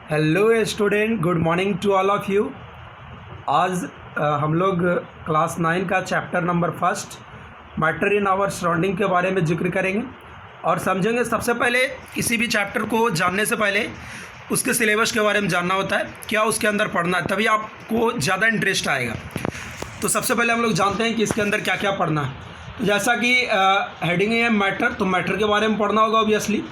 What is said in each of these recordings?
Hello student, good morning to all of you. आज हम लोग क्लास 9 का chapter number first matter in our surrounding के बारे में जिक्र करेंगे और समझेंगे। सबसे पहले किसी भी चैप्टर को जानने से पहले उसके सिलेबस के बारे में जानना होता है, क्या उसके अंदर पढ़ना है, तभी आपको ज़्यादा इंटरेस्ट आएगा। तो सबसे पहले हम लोग जानते हैं कि इसके अंदर क्या क्या पढ़ना है। तो जैसा कि हेडिंग है मैटर, तो मैटर के बारे में पढ़ना होगा ऑब्वियसली।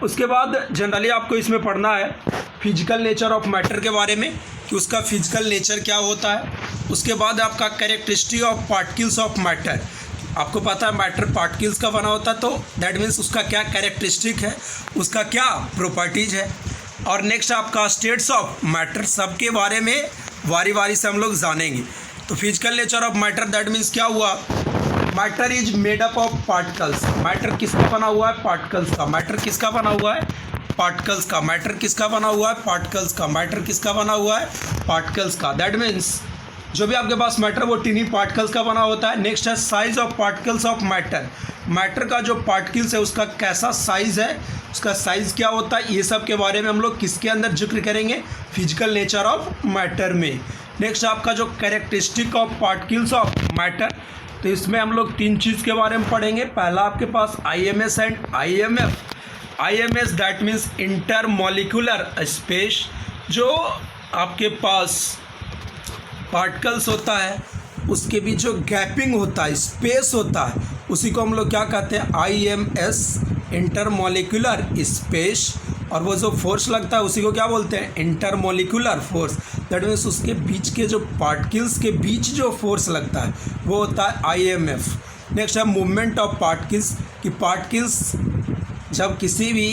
उसके बाद जनरली आपको इसमें पढ़ना है फिजिकल नेचर ऑफ मैटर के बारे में, कि उसका फिजिकल नेचर क्या होता है। उसके बाद आपका characteristic of particles of matter, आपको पता है मैटर पार्टिकल्स का बना होता है, तो दैट मीन्स उसका क्या कैरेक्टरिस्टिक है, उसका क्या प्रॉपर्टीज है। और नेक्स्ट आपका स्टेट्स ऑफ मैटर, सबके बारे में वारी वारी से हम लोग जानेंगे। तो physical nature of matter that means क्या हुआ, matter is made up of particles. Matter किसका बना हुआ है, पार्टिकल्स का। मैटर किसका बना हुआ है, पार्टिकल्स का। मैटर किसका बना हुआ है, पार्टिकल्स का। मैटर किसका बना हुआ है, पार्टिकल्स का। दैट मीन्स जो भी आपके पास मैटर वो टिनी पार्टिकल्स का बना होता है। नेक्स्ट है size of particles of matter. Matter का जो पार्टिकल्स है उसका कैसा साइज है, उसका साइज क्या होता है, ये सब के बारे में हम लोग किसके अंदर जिक्र करेंगे, फिजिकल नेचर ऑफ मैटर में। नेक्स्ट आपका जो characteristic of particles of matter, तो इसमें हम लोग तीन चीज़ के बारे में पढ़ेंगे। पहला आपके पास IMS and IMF। IMS that means intermolecular space, जो आपके पास पार्टिकल्स होता है उसके बीच जो गैपिंग होता है, स्पेस होता है, उसी को हम लोग क्या कहते हैं, IMS इंटरमॉलिक्यूलर स्पेस। और वो जो फोर्स लगता है उसी को क्या बोलते हैं, इंटरमॉलिक्यूलर फोर्स। दैट मीन्स उसके बीच के जो पार्टिकल्स के बीच जो फोर्स लगता है वो होता है IMF। नेक्स्ट है मूवमेंट ऑफ पार्टिकल्स, कि पार्टिकल्स जब किसी भी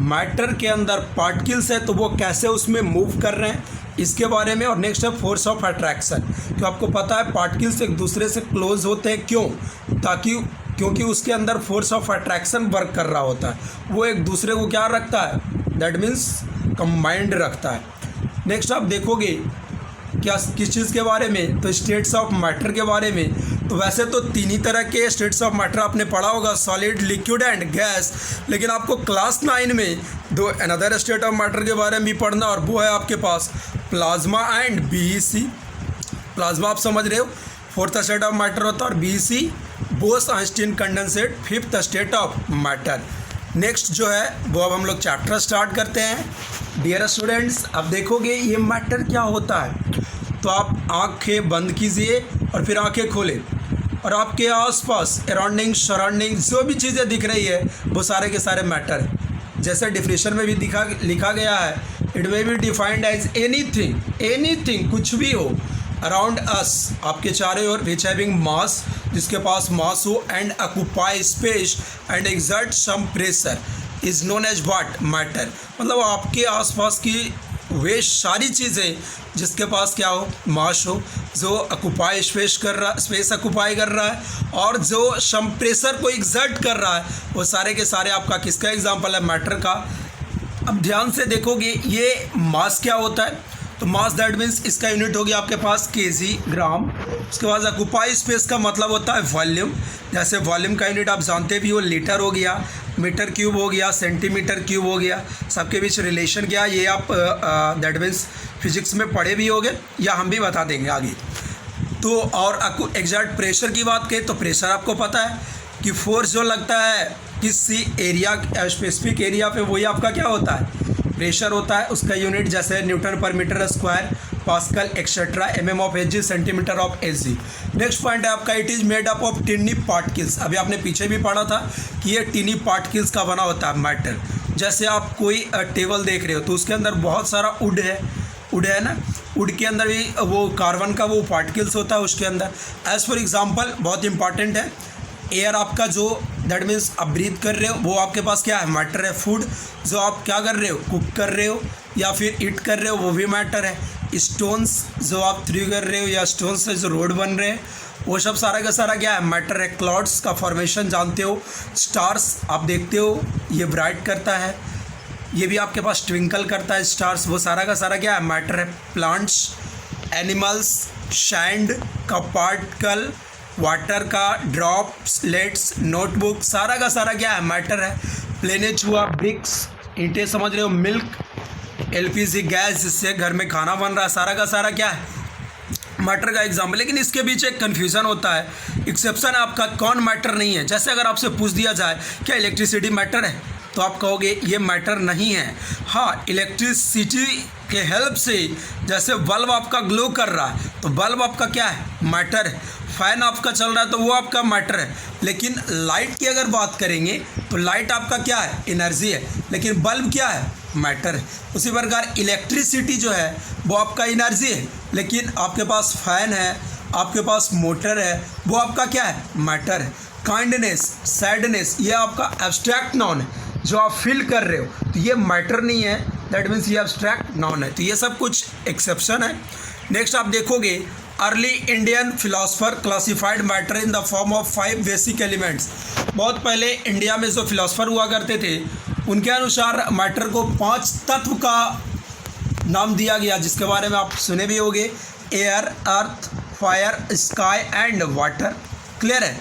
मैटर के अंदर पार्टिकल्स है तो वो कैसे उसमें मूव कर रहे हैं, इसके बारे में। और नेक्स्ट है फोर्स ऑफ अट्रैक्शन, तो आपको पता है पार्टिकल्स एक दूसरे से क्लोज होते हैं, क्यों, क्योंकि उसके अंदर फोर्स ऑफ अट्रैक्शन वर्क कर रहा होता है, वो एक दूसरे को क्या रखता है, दैट मीन्स कंबाइंड रखता है। नेक्स्ट आप देखोगे क्या किस चीज़ के बारे में, तो स्टेट्स ऑफ मैटर के बारे में। तो वैसे तो तीन ही तरह के स्टेट्स ऑफ मैटर आपने पढ़ा होगा, सॉलिड, लिक्विड एंड गैस, लेकिन आपको क्लास 9 में दो अनदर स्टेट ऑफ मैटर के बारे में भी पढ़ना, और वो है आपके पास प्लाज्मा एंड BEC। प्लाज्मा आप समझ रहे हो, फोर्थ स्टेट ऑफ मैटर होता है, और BEC Bose-Einstein condensate, fifth state of matter. Next जो है वो अब हम लोग चैप्टर स्टार्ट करते हैं। डियर स्टूडेंट्स, अब देखोगे ये मैटर क्या होता है, तो आप आंखें बंद कीजिए और फिर आंखें खोलें, और आपके आसपास अराउंडिंग सराउंडिंग जो भी चीज़ें दिख रही है वो सारे के सारे मैटर है। जैसे डिफिनेशन में भी लिखा गया है, it may be defined as anything, कुछ भी हो अराउंड अस, आपके चारों ओर, विच हैविंग मास, जिसके पास मास हो, and occupy space and exert some pressure, is known as what, matter. मतलब आपके आसपास की वे सारी चीज़ें जिसके पास क्या हो, मास हो, जो ऑक्यूपाई स्पेस ऑक्यूपाई कर रहा है, और जो सम प्रेशर को एक्सर्ट कर रहा है, वो सारे के सारे आपका किसका एग्जाम्पल है, मैटर का। अब ध्यान से देखोगे ये मास क्या होता है, तो मास दैट मीन्स इसका यूनिट हो गया आपके पास kg, ग्राम। उसके बाद ऑक्यूपाई स्पेस का मतलब होता है वॉल्यूम, जैसे वॉल्यूम का यूनिट आप जानते भी हो, लीटर हो गया, मीटर क्यूब हो गया, सेंटीमीटर क्यूब हो गया, सबके बीच रिलेशन क्या, ये आप दैट मीन्स फिजिक्स में पढ़े भी होगे या हम भी बता देंगे आगे। तो और एग्जैक्ट प्रेशर की बात करें तो प्रेशर आपको पता है कि फोर्स जो लगता है किसी एरिया, स्पेसिफिक एरिया पे, वही आपका क्या होता है, प्रेशर होता है। उसका यूनिट जैसे न्यूटन पर metre square, pascal etcetera, mm of Hg, centimetre of Hg। Next point है आपका, it is made up of tiny particles. अभी आपने पीछे भी पढ़ा था कि ये टिनी पार्टिकल्स का बना होता है मैटर। जैसे आप कोई टेबल देख रहे हो तो उसके अंदर बहुत सारा वुड है ना, वुड के अंदर भी वो कार्बन का वो पार्टिकल्स होता है उसके अंदर। एज फॉर एग्जाम्पल, बहुत इंपॉर्टेंट है, एयर आपका जो दैट मीन्स आप ब्रीथ कर रहे हो वो आपके पास क्या है, मैटर है। फूड जो आप क्या कर रहे हो, कुक कर रहे हो या फिर ईट कर रहे हो, वो भी मैटर है। स्टोन्स जो आप थ्रू कर रहे हो या स्टोन्स से जो रोड बन रहे हैं, वो सब सारा का सारा क्या है, मैटर है। क्लाउड्स का फॉर्मेशन जानते हो, स्टार्स आप देखते हो, ये ब्राइट करता है, ये भी आपके पास ट्विंकल करता है स्टार्स, वो सारा का सारा क्या है, मैटर है। प्लांट्स, एनिमल्स, सैंड का पार्टिकल, वाटर का ड्रॉप, स्लेट्स, नोटबुक, सारा का सारा क्या है, मैटर है। प्लेनेट हुआ, ब्रिक्स, ईंटें समझ रहे हो, मिल्क, एलपीजी गैस, जिससे घर में खाना बन रहा है, सारा का सारा क्या है, मैटर का एग्जाम्पल। लेकिन इसके बीच एक कन्फ्यूज़न होता है, एक्सेप्शन है आपका, कौन मैटर नहीं है। जैसे अगर आपसे पूछ दिया जाए क्या इलेक्ट्रिसिटी मैटर है, तो आप कहोगे ये मैटर नहीं है। हाँ, इलेक्ट्रिसिटी के हेल्प से जैसे बल्ब आपका ग्लो कर रहा है, तो बल्ब आपका क्या है, मैटर है। फ़ैन आपका चल रहा है तो वो आपका मैटर है। लेकिन लाइट की अगर बात करेंगे तो लाइट आपका क्या है, एनर्जी है। लेकिन बल्ब क्या है, मैटर है। उसी प्रकार इलेक्ट्रिसिटी जो है वो आपका एनर्जी है। लेकिन आपके पास फ़ैन है, आपके पास मोटर है, वो आपका क्या है, मैटर है। काइंडनेस, सैडनेस, ये आपका एब्स्ट्रैक्ट नाउन है, जो आप फील कर रहे हो, तो ये मैटर नहीं है, दैट मीन्स ये एब्स्ट्रैक्ट नाउन है। तो ये सब कुछ एक्सेप्शन है। नेक्स्ट आप देखोगे, early Indian philosopher classified matter in the form of 5 basic elements. बहुत पहले इंडिया में जो फिलोसफर हुआ करते थे, उनके अनुसार मैटर को 5 तत्व का नाम दिया गया, जिसके बारे में आप सुने भी होंगे, air, earth, fire, sky and water. Clear है।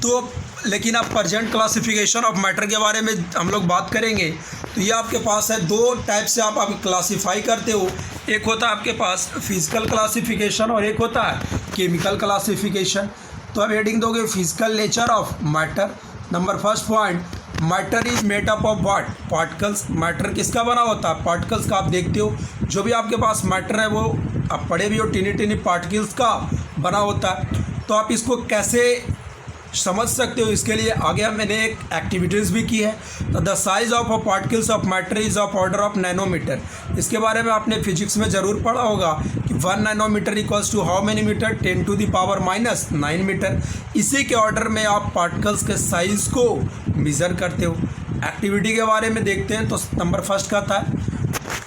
तो लेकिन आप प्रेजेंट क्लासिफिकेशन ऑफ मैटर के बारे में हम लोग बात करेंगे, तो ये आपके पास है, 2 टाइप से आप क्लासीफाई करते हो। एक होता है आपके पास फिजिकल क्लासिफिकेशन और एक होता है केमिकल क्लासिफिकेशन। तो आप हेडिंग दोगे physical nature of matter. Number first point, matter is made up of what, particles. Matter किसका बना होता है, पार्टिकल्स का। आप देखते हो जो भी आपके पास मैटर है वो आप पढ़े भी हो, टिनी टिनी पार्टिकल्स का बना होता है। तो आप इसको कैसे समझ सकते हो, इसके लिए आगे मैंने एक एक्टिविटीज़ भी की है। तो the size of a particles of matter is of order of nanometre. इसके बारे में आपने फिजिक्स में ज़रूर पढ़ा होगा कि 1 nanometre equals to how many metre, 10⁻⁻⁹ metre. इसी के ऑर्डर में आप पार्टिकल्स के साइज़ को मेज़र करते हो। एक्टिविटी के बारे में देखते हैं, तो नंबर फर्स्ट का था,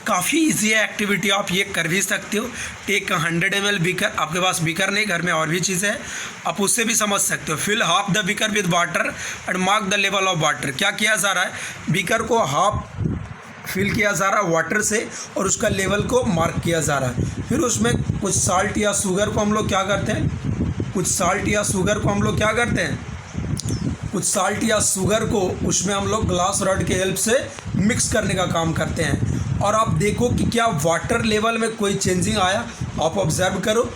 काफ़ी इजी है एक्टिविटी, आप ये कर भी सकते हो। टेक 100 ml बीकर, आपके पास बीकर नहीं, घर में और भी चीज़ें हैं, आप उससे भी समझ सकते हो। Fill half the beaker with water and mark the level of water. क्या किया जा रहा है, बीकर को हाफ फिल किया जा रहा है वाटर से और उसका लेवल को मार्क किया जा रहा है। फिर उसमें कुछ साल्ट या शुगर को हम लोग क्या करते हैं, कुछ साल्ट या शुगर को हम लोग क्या करते हैं, कुछ साल्ट या शुगर को उसमें हम लोग ग्लास रॉड के हेल्प से मिक्स करने का काम करते हैं। और आप देखो कि क्या वाटर लेवल में कोई चेंजिंग आया, आप ऑब्जर्व करो।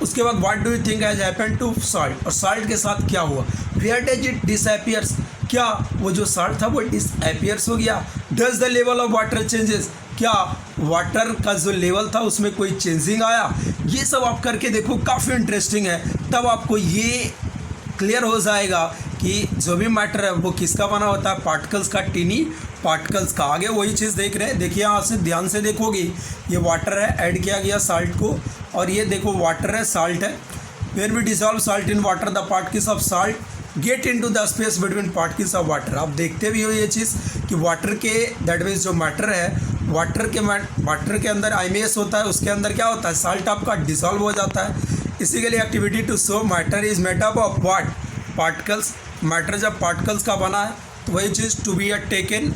उसके बाद what do you think has happened to salt, और साल्ट के साथ क्या हुआ, वेयर डज इट डिसअपियर्स, क्या वो जो साल्ट था वो डिसअपियर्स हो गया। Does the level of water changes, क्या वाटर का जो लेवल था उसमें कोई चेंजिंग आया। ये सब आप करके देखो, काफ़ी इंटरेस्टिंग है। तब आपको ये क्लियर हो जाएगा कि जो भी मैटर है वो किसका बना होता है, पार्टिकल्स का, टीनी पार्टिकल्स का। आगे वही चीज़ देख रहे हैं, देखिए यहाँ से ध्यान से देखोगे, ये वाटर है, ऐड किया गया साल्ट को, और ये देखो वाटर है, साल्ट है। Where we dissolve salt in water the particles of salt get into the space between particles of water. आप देखते भी हो ये चीज़ कि वाटर के, दैट मीन्स जो मैटर है, वाटर के अंदर IMS होता है, उसके अंदर क्या होता है, साल्ट आपका डिसॉल्व हो जाता है। इसी के लिए activity to show matter is made up of what, particles. Matter जब पार्टिकल्स का बना है तो वही चीज़ to be taken,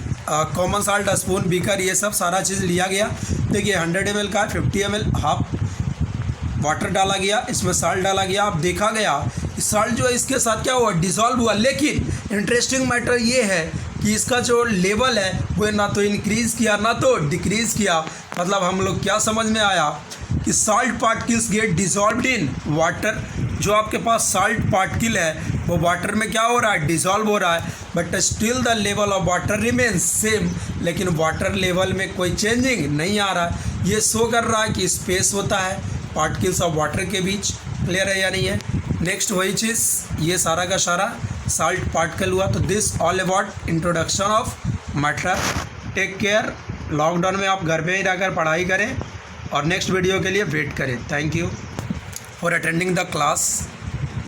common salt, spoon, beaker, ये सब सारा चीज़ लिया गया। देखिए 100 ml का 50 ml हाफ वाटर डाला गया, इसमें साल्ट डाला गया। अब देखा गया कि साल्ट जो है इसके साथ क्या हुआ, डिसॉल्व हुआ। लेकिन इंटरेस्टिंग मैटर ये है कि इसका जो लेवल है वो ना तो इंक्रीज़ किया ना तो डिक्रीज़ किया। मतलब हम लोग क्या समझ में आया कि salt particles get dissolved in water. जो आपके पास साल्ट पार्टिकल है वो वाटर में क्या हो रहा है, डिसॉल्व हो रहा है, but still the level of water remains same. लेकिन वाटर लेवल में कोई चेंजिंग नहीं आ रहा है। ये शो कर रहा है कि स्पेस होता है पार्टिकल्स ऑफ वाटर के बीच। क्लियर है या नहीं है। नेक्स्ट वही चीज़, ये सारा का सारा साल्ट पार्टिकल हुआ। तो this all about introduction of matter. Take care. Lockdown में आप घर पे ही रहकर पढ़ाई करें और नेक्स्ट वीडियो के लिए वेट करें। Thank you for attending the class.